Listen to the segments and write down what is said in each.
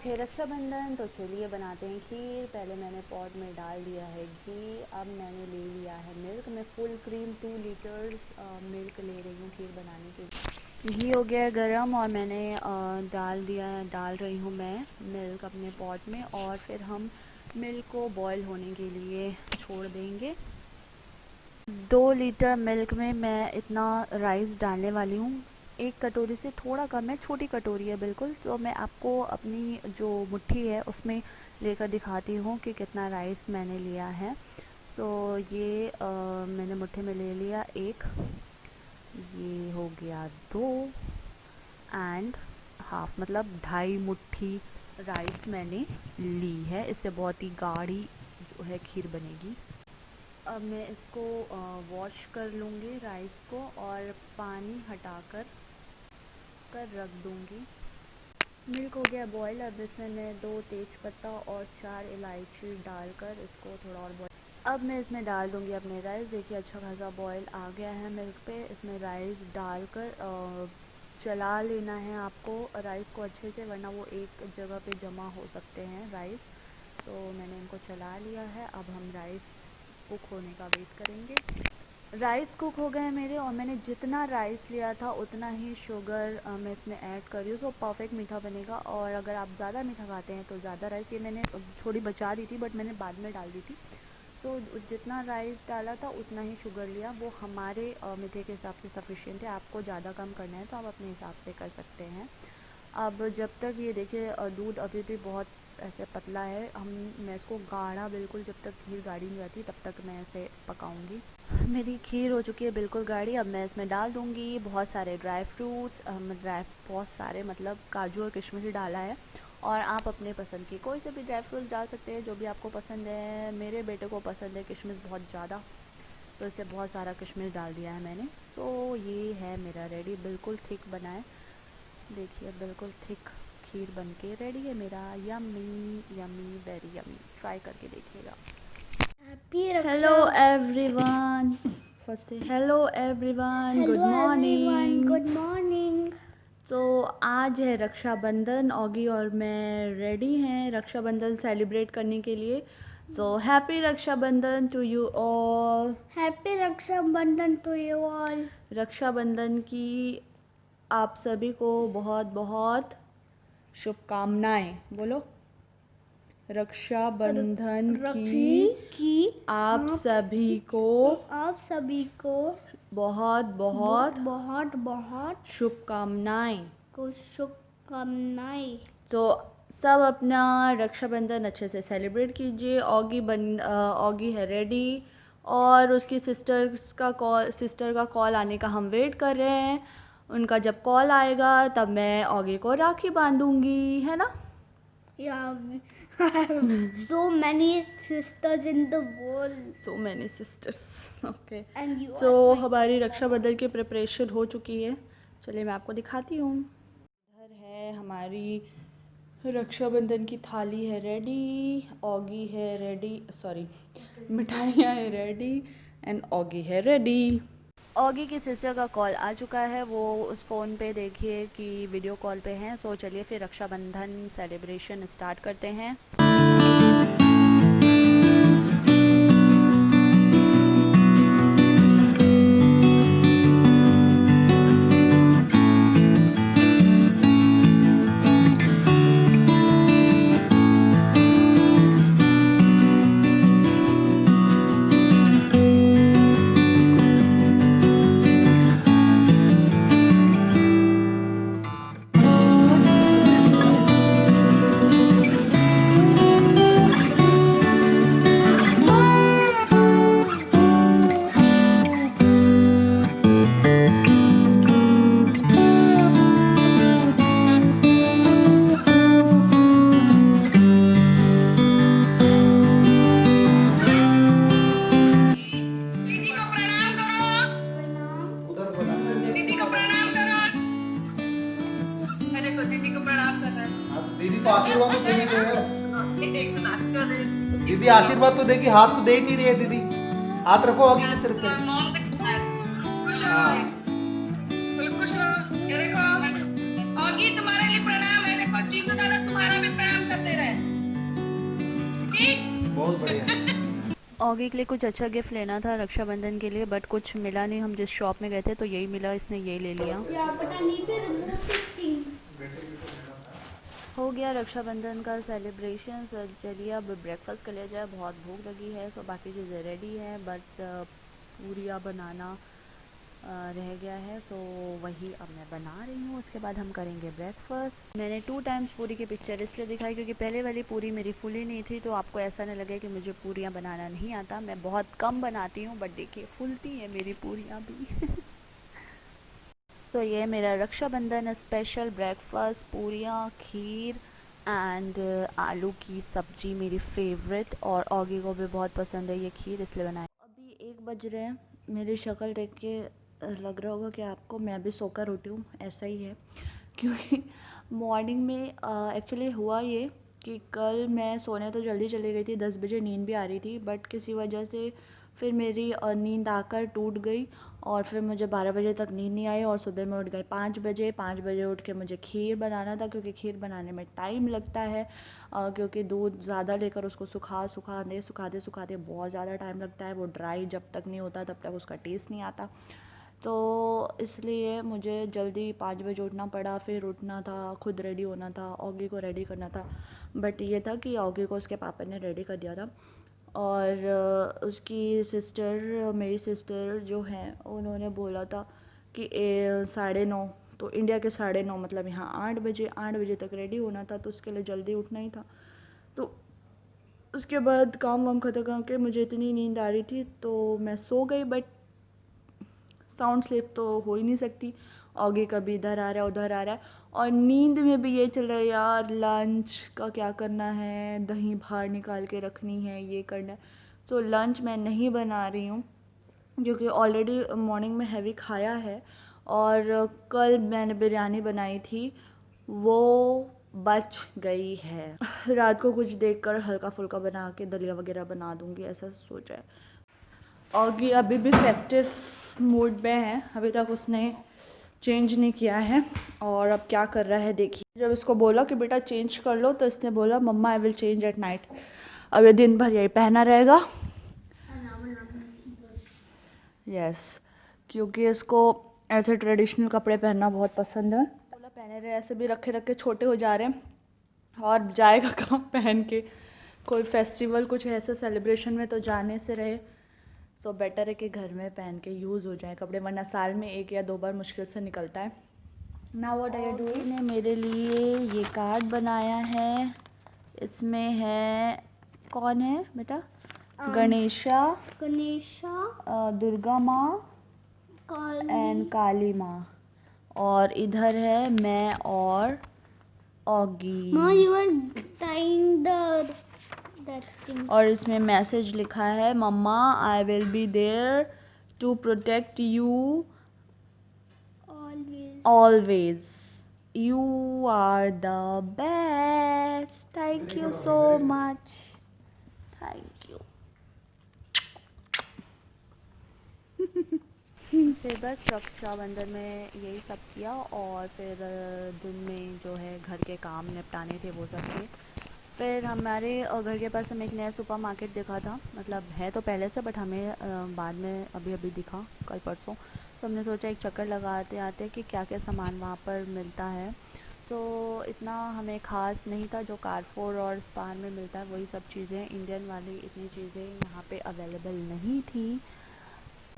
आज है रक्षाबंधन, तो चलिए बनाते हैं खीर। पहले मैंने पॉट में डाल दिया है घी। अब मैंने ले लिया है मिल्क। मैं फुल क्रीम 2 लीटर्स मिल्क ले रही हूँ खीर बनाने के लिए। घी हो गया है गरम और मैंने डाल रही हूँ मैं मिल्क अपने पॉट में। और फिर हम मिल्क को बॉईल होने के लिए छोड़ देंगे। 2 लीटर मिल्क में मैं इतना राइस डालने वाली हूँ। 1 कटोरी से थोड़ा कम है, छोटी कटोरी है बिल्कुल। तो मैं आपको अपनी जो मुट्ठी है उसमें लेकर दिखाती हूँ कि कितना राइस मैंने लिया है। तो ये मैंने मुट्ठी में ले लिया 1, ये हो गया 2 एंड हाफ, मतलब 2.5 मुट्ठी राइस मैंने ली है। इससे बहुत ही गाढ़ी जो है खीर बनेगी। अब मैं इसको वॉश कर लूँगी राइस को और पानी हटाकर रख दूँगी। मिल्क हो गया बॉयल। अब इसमें मैं 2 तेज़पत्ता और 4 इलायची डालकर इसको थोड़ा और बॉयल। अब मैं इसमें डाल दूँगी अपने राइस। देखिए अच्छा खासा बॉयल आ गया है मिल्क पे। इसमें राइस डालकर चला लेना है आपको राइस को अच्छे से, वरना वो एक जगह पे जमा हो सकते हैं राइस। तो मैंने इनको चला लिया है। अब हम राइस कुक होने का वेट करेंगे। राइस कुक हो गए हैं मेरे, और मैंने जितना राइस लिया था उतना ही शुगर मैं इसमें ऐड कर रही हूँ। तो परफेक्ट मीठा बनेगा। और अगर आप ज़्यादा मीठा खाते हैं तो ज़्यादा राइस, ये मैंने थोड़ी बचा दी थी बट मैंने बाद में डाल दी थी। तो जितना राइस डाला था उतना ही शुगर लिया। वो हमारे मीठे के हिसाब से सफिशिएंट है। आपको ज़्यादा कम करना है तो आप अपने हिसाब से कर सकते हैं। अब जब तक ये देखिए दूध अभी भी बहुत ऐसे पतला है, मैं इसको गाढ़ा बिल्कुल, जब तक खीर गाढ़ी नहीं जाती तब तक मैं ऐसे पकाऊंगी। मेरी खीर हो चुकी है बिल्कुल गाढ़ी। अब मैं इसमें डाल दूंगी बहुत सारे ड्राई फ्रूट्स। बहुत सारे मतलब काजू और किशमिश ही डाला है। और आप अपने पसंद की कोई से भी ड्राई फ्रूट्स डाल सकते हैं जो भी आपको पसंद है। मेरे बेटे को पसंद है किशमिश बहुत ज़्यादा, तो इससे बहुत सारा किशमिश डाल दिया है मैंने। तो ये है मेरा रेडी, बिल्कुल थिक बना है। देखिए बिल्कुल थिक खीर बनके रेडी है मेरा। Yummy yummy, very yummy. Try करके देखिएगा। Hello everyone. फर्स्ट से hello everyone, good morning. Good morning. तो आज है रक्षाबंधन। ऑगी और मैं रेडी हैं रक्षाबंधन सेलिब्रेट करने के लिए। So happy Rakshabandhan to you all. Happy Rakshabandhan to you all. Rakshabandhan की आप सभी को बहुत बहुत शुभकामनाएं। बोलो। रक्षाबंधन की आप सभी को बहुत बहुत बहुत बहुत शुभकामनाएं। शुभकामनाएं। तो सब अपना रक्षाबंधन अच्छे से सेलिब्रेट कीजिए। ऑगी है रेडी, और उसकी सिस्टर का कॉल आने का हम वेट कर रहे हैं। उनका जब कॉल आएगा तब मैं ऑगी को राखी बांधूंगी, है ना? Yeah, I have so many sisters in the world. So many sisters. Okay. And you तो are my हमारी रक्षाबंधन की प्रिपरेशन हो चुकी है। चलिए मैं आपको दिखाती हूँ। इधर है हमारी रक्षाबंधन की थाली है रेडी, ऑगी है रेडी, सॉरी मिठाइयाँ है रेडी एंड ऑगी है रेडी। ऑगी की सिस्टर का कॉल आ चुका है, वो उस फ़ोन पे देखिए कि वीडियो कॉल पे हैं। सो चलिए फिर रक्षाबंधन सेलिब्रेशन स्टार्ट करते हैं। दीदी आशीर्वाद तो देगी, हाथ तो दे ही नहीं रही है दीदी। हाथ रखो आगे की सिर पे। तुम्हारे लिए प्रणाम है। देखो जीतू दादा तुम्हारा भी प्रणाम ऑगी के लिए कुछ अच्छा गिफ्ट लेना था रक्षाबंधन के लिए, बट कुछ मिला नहीं। हम जिस शॉप में गए थे तो यही मिला, इसने यही ले लिया। हो गया रक्षाबंधन का सेलिब्रेशन। तो चलिए अब ब्रेकफास्ट कर लिया जाए, बहुत भूख लगी है। तो बाकी चीज़ें रेडी हैं, बट पूरियाँ बनाना रह गया है। सो वही अब मैं बना रही हूँ, उसके बाद हम करेंगे ब्रेकफास्ट। मैंने 2 टाइम्स पूरी की पिक्चर इसलिए दिखाई क्योंकि पहले वाली पूरी मेरी फुली नहीं थी, तो आपको ऐसा नहीं लगे कि मुझे पूरियाँ बनाना नहीं आता। मैं बहुत कम बनाती हूँ, बट देखिए फुलती है मेरी पूरियाँ भी। तो ये मेरा रक्षाबंधन स्पेशल ब्रेकफास्ट, पूरियाँ, खीर एंड आलू की सब्ज़ी मेरी फेवरेट, और ऑगी को भी बहुत पसंद है ये खीर, इसलिए बनाई। अभी 1 बज रहे हैं। मेरी शक्ल देख के लग रहा होगा कि आपको मैं भी सोकर उठी हूँ, ऐसा ही है। क्योंकि मॉर्निंग में एक्चुअली हुआ ये कि कल मैं सोने तो जल्दी चली गई थी, 10 बजे नींद भी आ रही थी, बट किसी वजह से फिर मेरी नींद आकर टूट गई, और फिर मुझे 12 बजे तक नींद नहीं आई, और सुबह मैं उठ गई 5 बजे। 5 बजे उठ के मुझे खीर बनाना था, क्योंकि खीर बनाने में टाइम लगता है, क्योंकि दूध ज़्यादा लेकर उसको सुखाते बहुत ज़्यादा टाइम लगता है। वो ड्राई जब तक नहीं होता तब तक उसका टेस्ट नहीं आता। तो इसलिए मुझे जल्दी 5 बजे उठना पड़ा, फिर उठना था, खुद रेडी होना था, ऑगी को रेडी करना था। बट ये था कि ऑगी को उसके पापा ने रेडी कर दिया था, और उसकी सिस्टर, मेरी सिस्टर जो हैं, उन्होंने बोला था कि 9:30, तो इंडिया के 9:30 मतलब यहाँ 8 बजे तक रेडी होना था, तो उसके लिए जल्दी उठना ही था। तो उसके बाद काम वाम ख़त्म करके मुझे इतनी नींद आ रही थी तो मैं सो गई, बट साउंड स्लीप तो हो ही नहीं सकती। ऑगी कभी इधर आ रहा है उधर आ रहा है, और नींद में भी ये चल रहा है यार लंच का क्या करना है, दही बाहर निकाल के रखनी है, ये करना है। तो लंच मैं नहीं बना रही हूँ, क्योंकि ऑलरेडी मॉर्निंग में हैवी खाया है, और कल मैंने बिरयानी बनाई थी, वो बच गई है। रात को कुछ देखकर हल्का फुल्का बना के दलिया वगैरह बना दूँगी, ऐसा सोचा है। ऑगी अभी भी फेस्टिव मूड में है, अभी तक उसने चेंज नहीं किया है, और अब क्या कर रहा है देखिए। जब इसको बोला कि बेटा चेंज कर लो, तो इसने बोला mamma I will change at night. अब ये दिन भर यही पहना रहेगा। यस, क्योंकि इसको ऐसे ट्रेडिशनल कपड़े पहनना बहुत पसंद है। बोला पहने रहे, ऐसे भी रखे रखे छोटे हो जा रहे हैं, और जाएगा कहाँ पहन के। कोई फेस्टिवल कुछ ऐसा सेलिब्रेशन में तो जाने से रहे, तो बेटर है कि घर में पहन के यूज़ हो जाए कपड़े, वरना साल में 1 या 2 बार मुश्किल से निकलता है। Now what are you doing? ने मेरे लिए ये कार्ड बनाया है, इसमें है, कौन है बेटा? गणेशा, दुर्गा माँ एंड काली माँ, और इधर है मैं और Oggy. you are tying that thing. और इसमें मैसेज लिखा है, mamma I will be there to protect you always, you are the best, thank you so much, thank you. फिर बस रक्षाबंधन में यही सब किया, और फिर दिन में जो है घर के काम निपटाने थे वो सब किए। फिर हमारे घर के पास हमें एक नया सुपर मार्केट दिखा था, मतलब है तो पहले से, बट हमें बाद में अभी अभी दिखा, कल परसों। तो हमने सोचा एक चक्कर लगाते आते कि क्या क्या सामान वहाँ पर मिलता है। तो इतना हमें ख़ास नहीं था, जो कारफोर और स्पार में मिलता है वही सब चीज़ें, इंडियन वाली इतनी चीज़ें यहाँ पे अवेलेबल नहीं थी।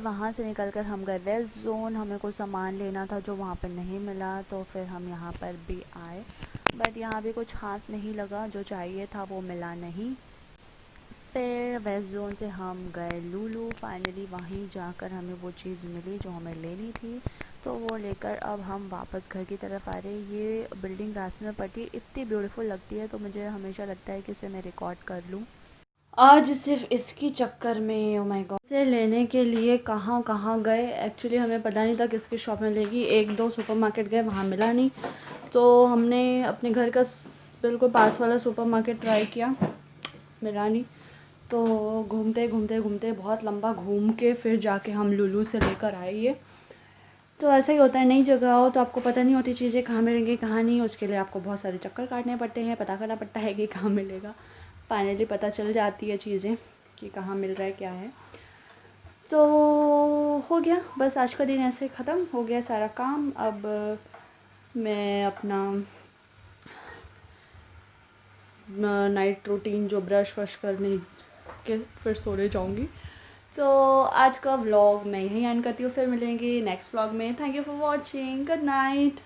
वहाँ से निकलकर हम गए वेस्ट जोन, हमें कुछ सामान लेना था जो वहाँ पर नहीं मिला, तो फिर हम यहाँ पर भी आए, बट यहाँ भी कुछ खास नहीं लगा, जो चाहिए था वो मिला नहीं। फिर वेस्ट जोन से हम गए लुलु, फाइनली वहीं जाकर हमें वो चीज़ मिली जो हमें लेनी थी, तो वो लेकर अब हम वापस घर की तरफ आ रहे हैं। ये बिल्डिंग रास्ते में पड़ती है, इतनी ब्यूटीफुल लगती है, तो मुझे हमेशा लगता है कि उसे मैं रिकॉर्ड कर लूँ। आज सिर्फ इसकी चक्कर में, ओ माय गॉड, इसे लेने के लिए कहाँ कहाँ गए, एक्चुअली हमें पता नहीं था किसकी शॉप में लेगी। 1-2 सुपरमार्केट गए, वहाँ मिला नहीं, तो हमने अपने घर का बिल्कुल पास वाला सुपरमार्केट ट्राई किया, मिला नहीं। तो घूमते घूमते घूमते बहुत लंबा घूम के फिर जाके हम लुलु से लेकर आए ये। तो ऐसा ही होता है, नई जगह हो तो आपको पता नहीं होती चीज़ें कहाँ मिलेंगी कहाँ नहीं, उसके लिए आपको बहुत सारे चक्कर काटने पड़ते हैं, पता करना पड़ता है कि कहाँ मिलेगा। फाइनली पता चल जाती है चीज़ें, कि कहाँ मिल रहा है क्या है। तो हो गया, बस आज का दिन ऐसे ख़त्म हो गया सारा काम। अब मैं अपना नाइट रूटीन जो ब्रश वश करने के फिर सोने जाऊँगी। तो आज का व्लॉग मैं यहीं एंड करती हूँ, फिर मिलेंगे नेक्स्ट व्लॉग में। Thank you for watching, good night.